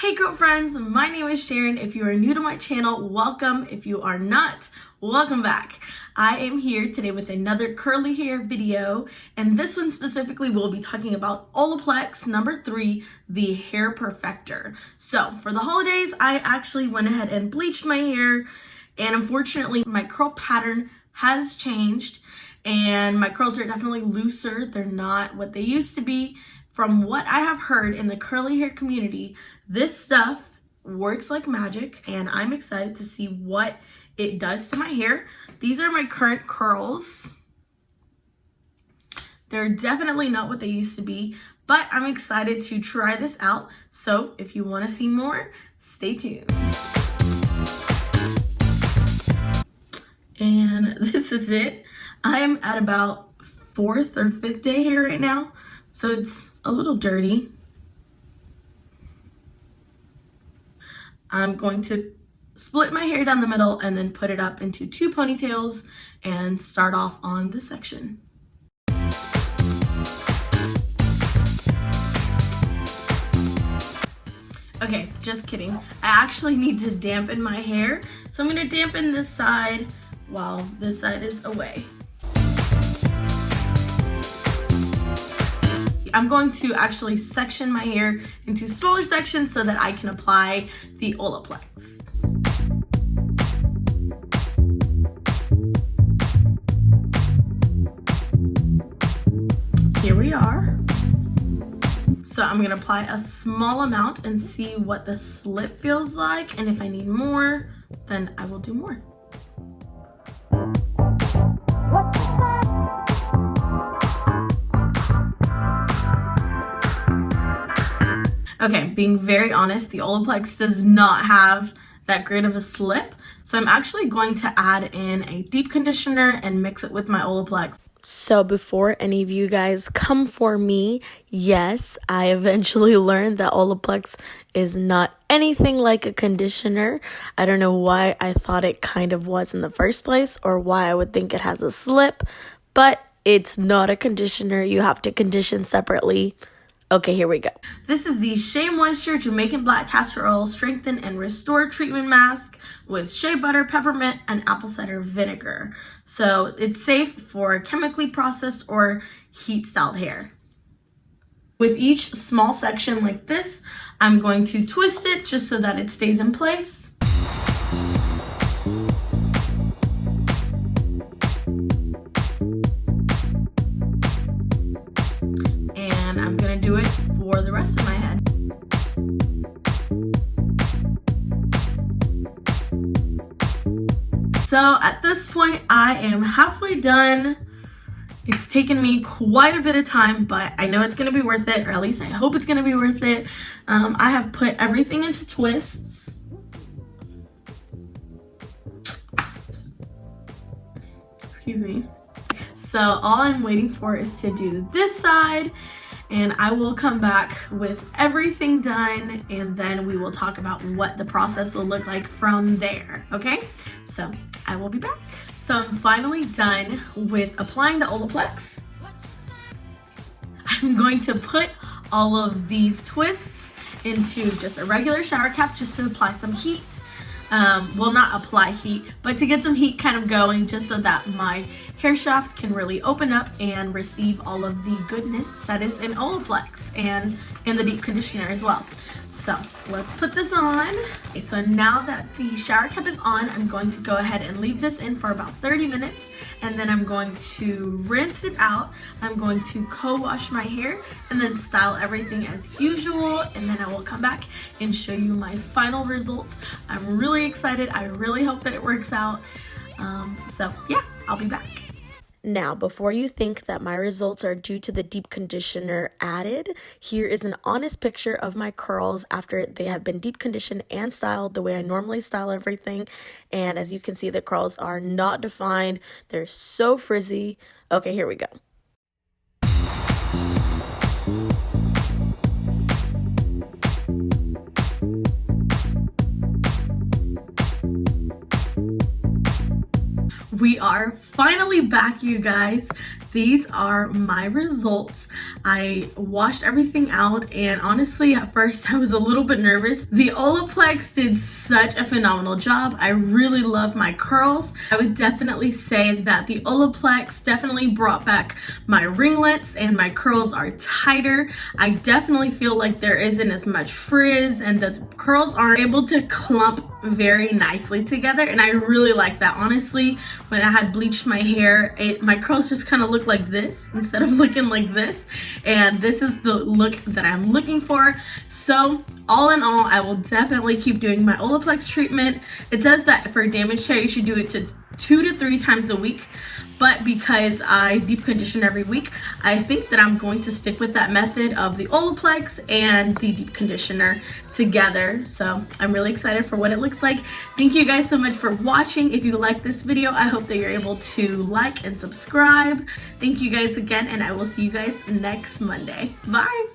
Hey girlfriends, my name is Sharon. If you are new to my channel, welcome. If you are not, welcome back. I am here today with another curly hair video, and this one specifically we'll be talking about OLAPLEX number 3, the hair perfector. So for the holidays, I actually went ahead and bleached my hair, and unfortunately my curl pattern has changed and my curls are definitely looser. They're not what they used to be. From what I have heard in the curly hair community, this stuff works like magic, and I'm excited to see what it does to my hair. These are my current curls. They're definitely not what they used to be, but I'm excited to try this out. So if you want to see more, stay tuned. And this is it. I am at about 4th or 5th day hair right now, so it's a little dirty. I'm going to split my hair down the middle and then put it up into 2 ponytails and start off on this section. Okay, just kidding. I actually need to dampen my hair, so I'm going to dampen this side while this side is away. I'm going to actually section my hair into smaller sections so that I can apply the OLAPLEX. Here we are. So I'm going to apply a small amount and see what the slip feels like, and if I need more, then I will do more. Okay, being very honest, the OLAPLEX does not have that great of a slip, so I'm actually going to add in a deep conditioner and mix it with my OLAPLEX. So before any of you guys come for me, yes, I eventually learned that OLAPLEX is not anything like a conditioner. I don't know why I thought it kind of was in the first place, or why I would think it has a slip, but it's not a conditioner. You have to condition separately. Okay, here we go. This is the Shea Moisture Jamaican Black Castor Oil Strengthen and Restore Treatment Mask with shea butter, peppermint, and apple cider vinegar. So it's safe for chemically processed or heat-styled hair. With each small section like this, I'm going to twist it just so that it stays in place. I'm gonna do it for the rest of my head. So at this point, I am halfway done. It's taken me quite a bit of time, but I know it's gonna be worth it, or at least I hope it's gonna be worth it. I have put everything into twists. Excuse me. So all I'm waiting for is to do this side, and I will come back with everything done, and then we will talk about what the process will look like from there, okay? So I will be back. So I'm finally done with applying the OLAPLEX. I'm going to put all of these twists into just a regular shower cap just to apply some heat. Well, not apply heat, but to get some heat kind of going, just so that my hair shaft can really open up and receive all of the goodness that is in OLAPLEX and in the deep conditioner as well. So let's put this on. Okay, so now that the shower cap is on, I'm going to go ahead and leave this in for about 30 minutes, and then I'm going to rinse it out. I'm going to co-wash my hair and then style everything as usual, and then I will come back and show you my final results. I'm really excited. I really hope that it works out. So yeah, I'll be back. Now, before you think that my results are due to the deep conditioner added, here is an honest picture of my curls after they have been deep conditioned and styled the way I normally style everything. And as you can see, the curls are not defined. They're so frizzy. Okay, here we go. We we are finally back, you guys. These are my results. I washed everything out, and honestly at first I was a little bit nervous. The OLAPLEX did such a phenomenal job. I really love my curls. I would definitely say that the OLAPLEX definitely brought back my ringlets, and my curls are tighter. I definitely feel like there isn't as much frizz, and the curls are able to clump very nicely together, and I really like that. Honestly, when I had bleached my hair, my curls just kind of look like this instead of looking like this, and this is the look that I'm looking for. So all in all, I will definitely keep doing my OLAPLEX treatment. It says that for damaged hair you should do it 2 to 3 times a week, but because I deep condition every week, I think that I'm going to stick with that method of the OLAPLEX and the deep conditioner together. So I'm really excited for what it looks like. Thank you guys so much for watching. If you like this video, I hope that you're able to like and subscribe. Thank you guys again, and I will see you guys next Monday. Bye.